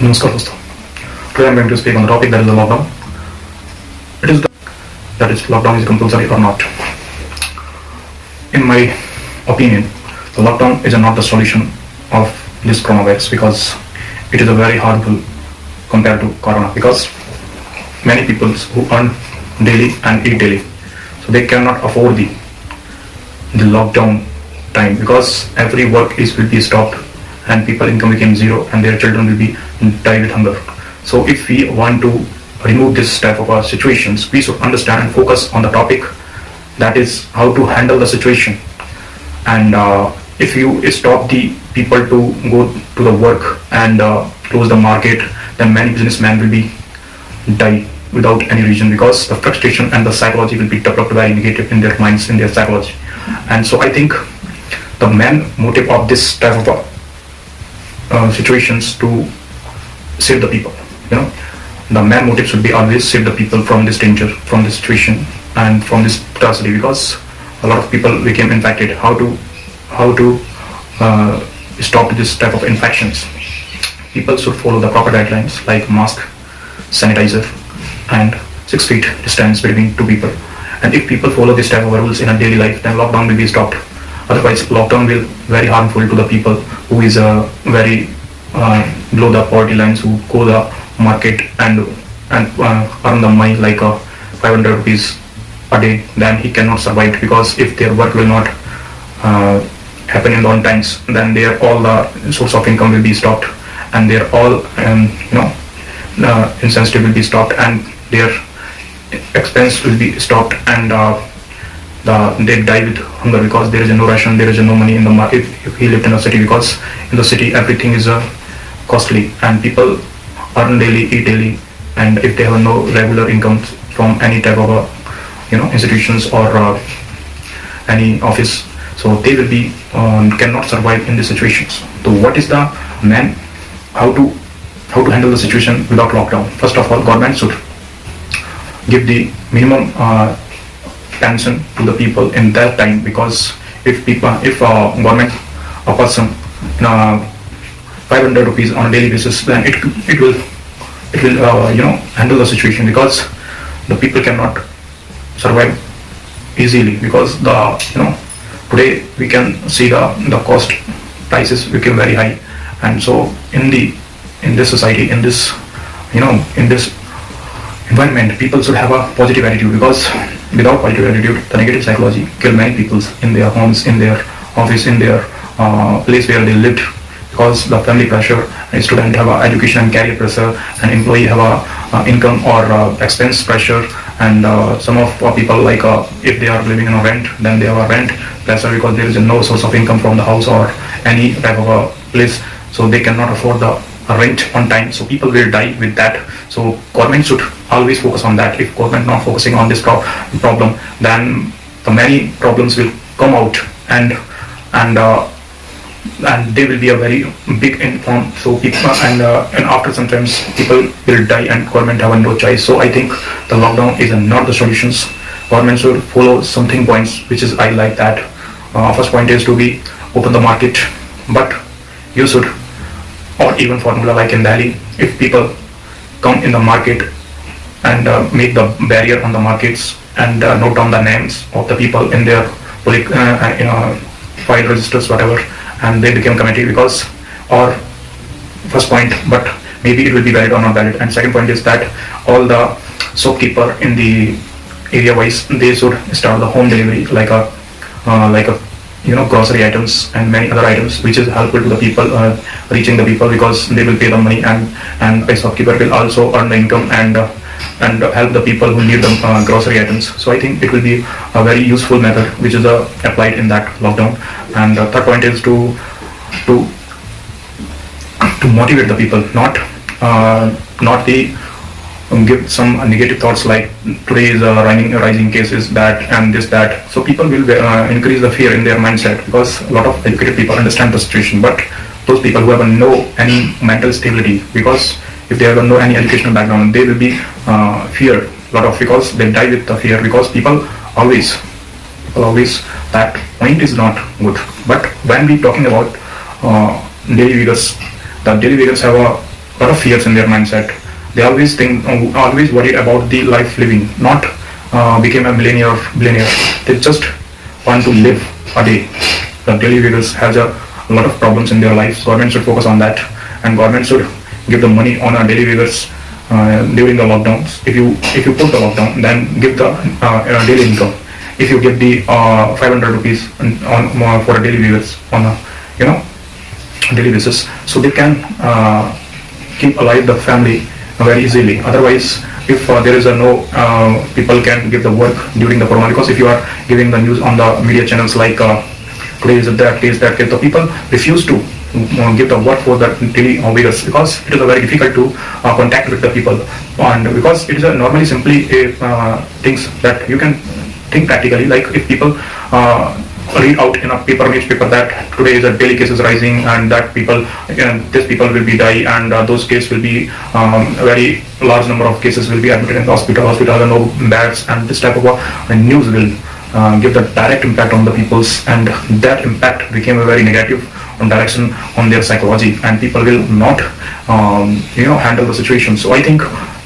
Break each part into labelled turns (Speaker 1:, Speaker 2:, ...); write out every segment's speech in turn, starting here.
Speaker 1: Namaskar दोस्तों. Today I am going to speak on the topic that is the lockdown. It is that is lockdown is compulsory or not. In my opinion, the lockdown is not the solution of this coronavirus because it is a very harmful compared to corona, because many people who earn daily and eat daily, so they cannot afford the lockdown time, because every work will be stopped and people income became zero and their children will be die with hunger. So if we want to remove this type of situations, we should understand and focus on the topic, that is how to handle the situation. And if you stop the people to go to the work and close the market, then many businessmen will be die without any reason, because the frustration and the psychology will be developed very negative in their minds, in their psychology. And so I think the main motive of this type of situations to save the people. The main motive should be always save the people from this danger, from this situation, and from this tragedy, because a lot of people became infected. How to stop this type of infections? People should follow the proper guidelines like mask, sanitizer, and 6 feet distance between two people. And if people follow this type of rules in a daily life, then lockdown will be stopped. Otherwise, lockdown will very harmful to the people who is very below the poverty lines, who go the market and earn the money like 500 rupees a day. Then he cannot survive, because if their work will not happen in long times, then their all the source of income will be stopped, and their all insensitive will be stopped, and their expense will be stopped, and they die with hunger, because there is no ration, there is no money in the market. If he lived in a city, because in the city everything is costly, and people earn daily, eat daily, and if they have no regular income from any type of institutions or any office, so they will be cannot survive in these situations. So what is the man how to handle the situation without lockdown? First of all, government should give the minimum pension to the people in that time, because if government a person 500 rupees on a daily basis, then it will handle the situation, because the people cannot survive easily, because today we can see the cost prices became very high. And so in this society, in this in this environment, people should have a positive attitude, because without positive attitude, the negative psychology kill many people in their homes, in their office, in their place where they lived, because the family pressure, a student have a education and career pressure, an employee have a income or expense pressure, and some of people, like if they are living in a rent, then they have a rent pressure, because there is no source of income from the house or any type of a place, so they cannot afford the rent on time. So people will die with that. So government should always focus on that. If government not focusing on this problem, then the many problems will come out, and they will be a very big inform. So people and after sometimes people will die, and government have no choice. So I think the lockdown is not the solutions. Government should follow something points, which is I like that. First point is to be open the market, but you should, or even formula like in Delhi, if people come in the market and make the barrier on the markets and note down the names of the people in their file registers, whatever, and they become committee, because, or first point, but maybe it will be valid or not valid. And second point is that all the shopkeeper in the area wise, they should start the home delivery, like a grocery items and many other items, which is helpful to the people, reaching the people, because they will pay the money, and a shopkeeper will also earn the income and help the people who need the grocery items. So I think it will be a very useful method which is applied in that lockdown. And the third point is to motivate the people, not give some negative thoughts like today is rising cases, that and this that. So people will increase the fear in their mindset, because a lot of educated people understand the situation, but those people who have no any mental stability, because if they have no any educational background, they will be fear a lot of, because they die with the fear, because people always that point is not good. But when we talking about daily vegans, the daily vegans have a lot of fears in their mindset. They always think, always worried about the life living, not became a billionaire. They just want to live a day. The daily wages has a lot of problems in their life. So government should focus on that, and government should give the money on a daily wages during the lockdowns. If you put the lockdown, then give the daily income. If you give the 500 rupees on for a daily wages on a daily basis, so they can keep alive the family very easily. Otherwise, if there is a no people can give the work during the corona, because if you are giving the news on the media channels like today is that case, the people refuse to give the work for the daily wages, because it is very difficult to contact with the people, and because it is normally simply things that you can think practically. Like if people read out in a newspaper that today is a daily cases rising, and that these people will be die, and those cases will be very large number of cases will be admitted in the hospital and no beds, and this type of news will give the direct impact on the peoples, and that impact became a very negative direction on their psychology, and people will not handle the situation. So I think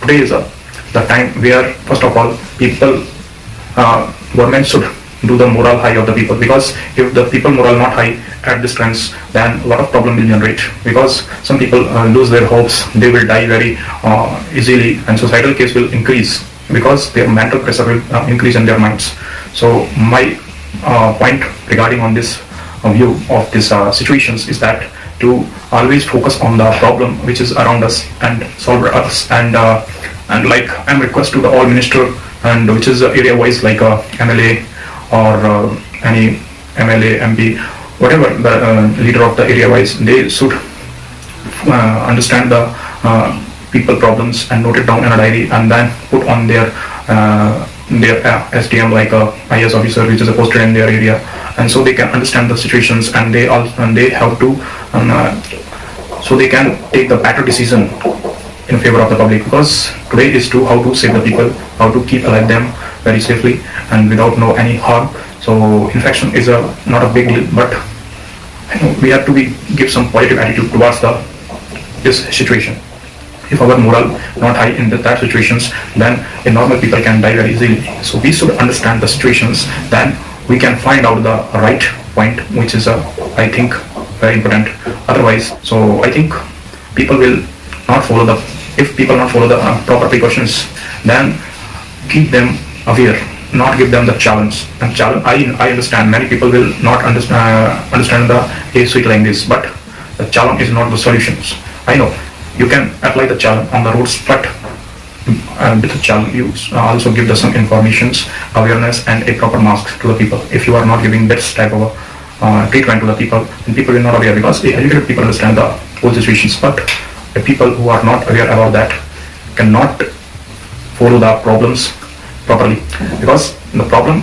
Speaker 1: today is the time where first of all people government should do the moral high of the people, because if the people moral not high at this times, then a lot of problem will generate, because some people lose their hopes, they will die very easily, and societal case will increase because their mental pressure will increase in their minds. So my point regarding on this view of these situations is that to always focus on the problem which is around us and solve us, and like I'm request to the all minister, and which is area wise, like MLA or any MLA, MP, whatever the leader of the area wise, they should understand the people problems and note it down in a diary, and then put on their SDM, like a IS officer which is posted in their area, and so they can understand the situations, and they have to so they can take the better decision in favor of the public, because today is to how to save the people, how to keep alive them very safely and without no any harm. So infection is not a big deal, but we have to give some positive attitude towards this situation. If our moral not high in that situations, then a normal people can die very easily. So we should understand the situations, then we can find out the right point, which is I think very important. Otherwise, so I think people will not follow if people not follow the proper precautions, then keep them aware, not give them the challenge. And challenge, I understand many people will not understand the sweet like this, but the challenge is not the solutions. I know you can apply the challenge on the roads, but with the challenge you also give some informations, awareness, and a proper mask to the people. If you are not giving this type of treatment to the people, then people will not aware, because the educated people understand the whole situations, but the people who are not aware about that cannot follow the problems properly, because the problem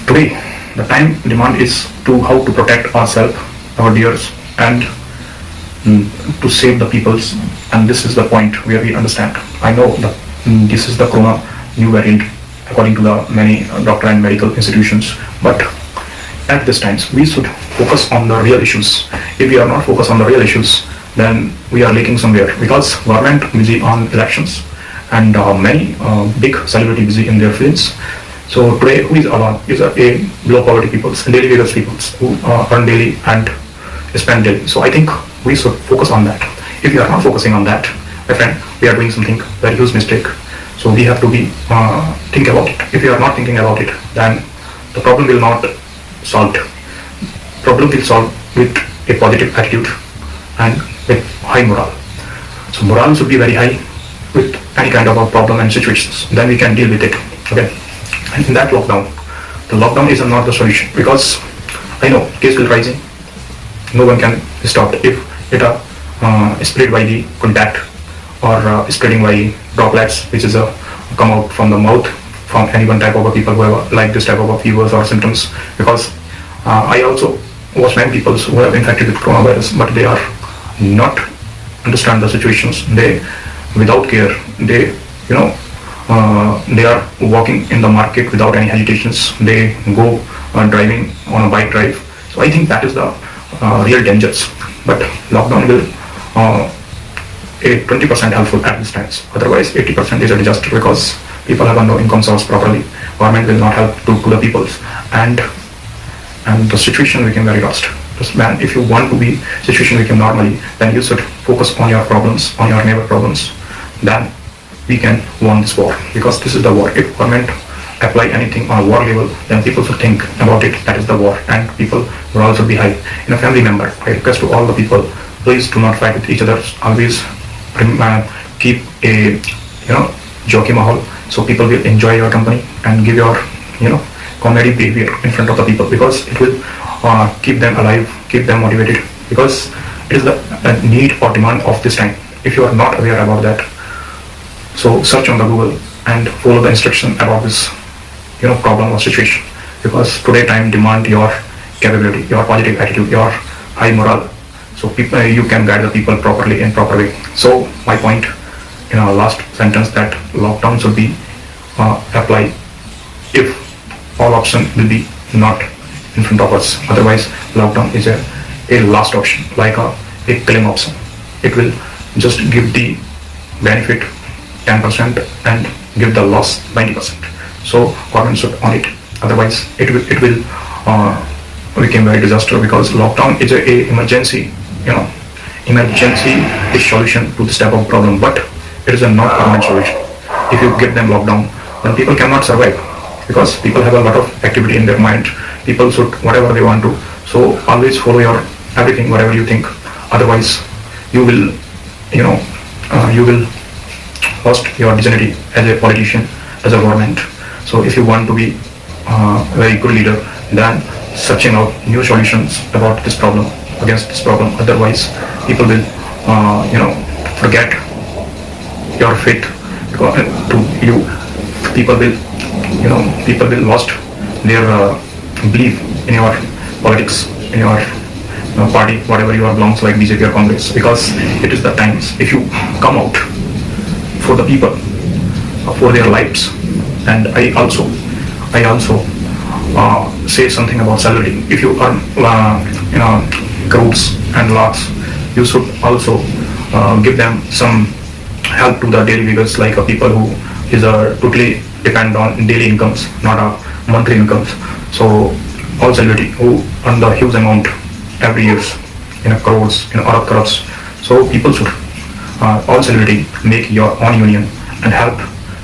Speaker 1: today, the time demand is to how to protect ourselves, our dears, and to save the peoples, and this is the point where we understand. I know that this is the corona new variant according to the many doctor and medical institutions, but at this times we should focus on the real issues. If we are not focused on the real issues, then we are leaking somewhere, because government busy on elections, and many big celebrity busy in their fields. So today who is alarmed is a below poverty peoples, daily wages peoples who earn daily and spend daily. So I think we should focus on that. If we are not focusing on that, my friend, we are doing something very huge mistake. So we have to think about it. If we are not thinking about it, then the problem will not solved. Problem will solve with a positive attitude and with high morale. So morale should be very high with any kind of a problem and situations. Then we can deal with it. Okay. And in that lockdown, the lockdown is not the solution, because I know case will rising. No one can stop it. If it spread by the contact or spreading by droplets, which is come out from the mouth from any one type of people who have like this type of fevers or symptoms. Because I also watch many people who have infected with coronavirus, but they are not understand the situations. They without care, they they are walking in the market without any hesitations. They go driving on a bike drive. So I think that is the real dangers. But lockdown will a 20% helpful at this times. Otherwise, 80% is a disaster because people have no income source properly. Government will not help to the people, and the situation became very lost. Just man, if you want to be situation become normally, then you should focus on your problems, on your neighbor problems. Then we can win this war, because this is the war. If government apply anything on a war level, then people should think about it. That is the war, and people will also be high. In a family member, I request to all the people, please do not fight with each other. Always keep a jokey mahal, so people will enjoy your company and give your comedy behavior in front of the people, because it will keep them alive, keep them motivated, because it is the need or demand of this time. If you are not aware about that, so search on the Google and follow the instruction about this problem or situation, because today time demand your capability, your positive attitude, your high morale, so people, you can guide the people properly in proper way. So my point in our last sentence, that lockdown should be applied if all option will be not in front of us. Otherwise, lockdown is a last option, like a killing option. It will just give the benefit 10% and give the loss 90%. So government should on it. Otherwise, it will become very disaster, because lockdown is a emergency. Emergency is solution to this type of problem, but it is a not permanent solution. If you get them locked down, then people cannot survive, because people have a lot of activity in their mind. People should whatever they want to. So always follow your everything, whatever you think. Otherwise, you will you will lost your dignity as a politician, as a government. So if you want to be a very good leader, then searching out new solutions about this problem, against this problem. Otherwise, people will forget your faith to you. People will lost their belief in your politics, in your party, whatever you are belongs, like BJP or Congress, because it is the times. If you come out for the people, for their lives, and I also say something about salary. If you earn crores and lakhs, you should also give them some help to the daily beggars, like people who is totally depend on daily incomes, not a monthly incomes. So all celebrity who earn the huge amount every years in a crores, in Arab crores. So people should all celebrity make your own union and help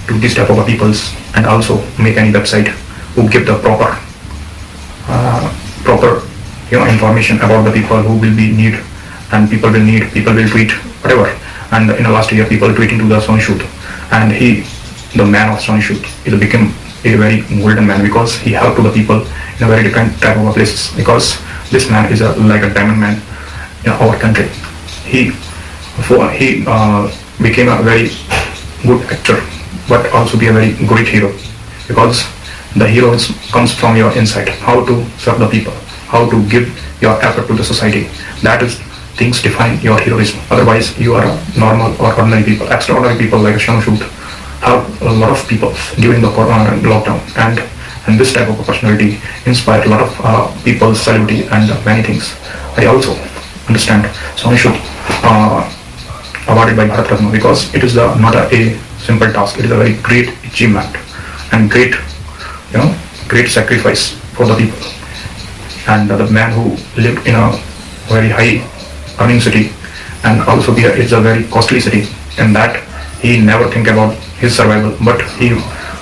Speaker 1: to this type of peoples, and also make any website who give the proper information about the people who will be need, and people will tweet whatever. And in the last year, people tweeting to the Sony Shoot, and the man of Sony Shoot, became a very golden man, because he helped to the people in a very different type of places. Because this man is like a diamond man in our country. He became a very good actor, but also be a very great hero, because the hero comes from your inside. How to serve the people, how to give your effort to the society. That is things define your heroism. Otherwise, you are a normal or ordinary people. Extraordinary people like Sonu Sood have a lot of people during the lockdown, and this type of personality inspired a lot of people, celebrity, and many things. I also understand Sonu Sood awarded by Bharat Ratna, because it is not a simple task. It is a very great achievement and great sacrifice for the people. And the man who lived in a very high earning city, and also it's a very costly city, and that he never think about his survival, but he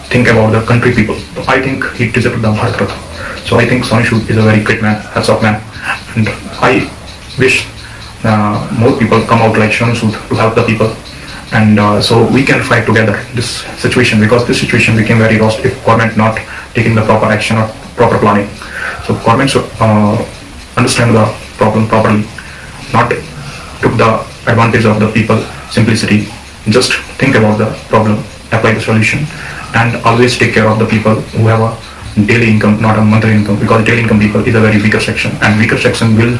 Speaker 1: think about the country people. So I think he deserves the Bharat Ratna. So I think Sonu Sood is a very great man, hats off man, and I wish more people come out like Sonu Sood to help the people, and so we can fight together this situation, because this situation became very lost if government not taking the proper action or proper planning. So government should understand the problem properly, not took the advantage of the people simplicity. Just think about the problem, apply the solution, and always take care of the people who have a daily income, not a monthly income, because daily income people is a very weaker section, and weaker section will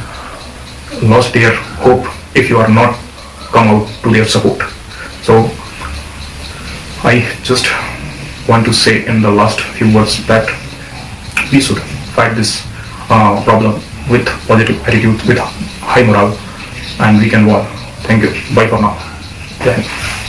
Speaker 1: lose their hope if you are not come out to their support. So I just want to say in the last few words that we should fight this problem with positive attitude, with high morale, and we can win. Thank you. Bye for now. जय हिंद।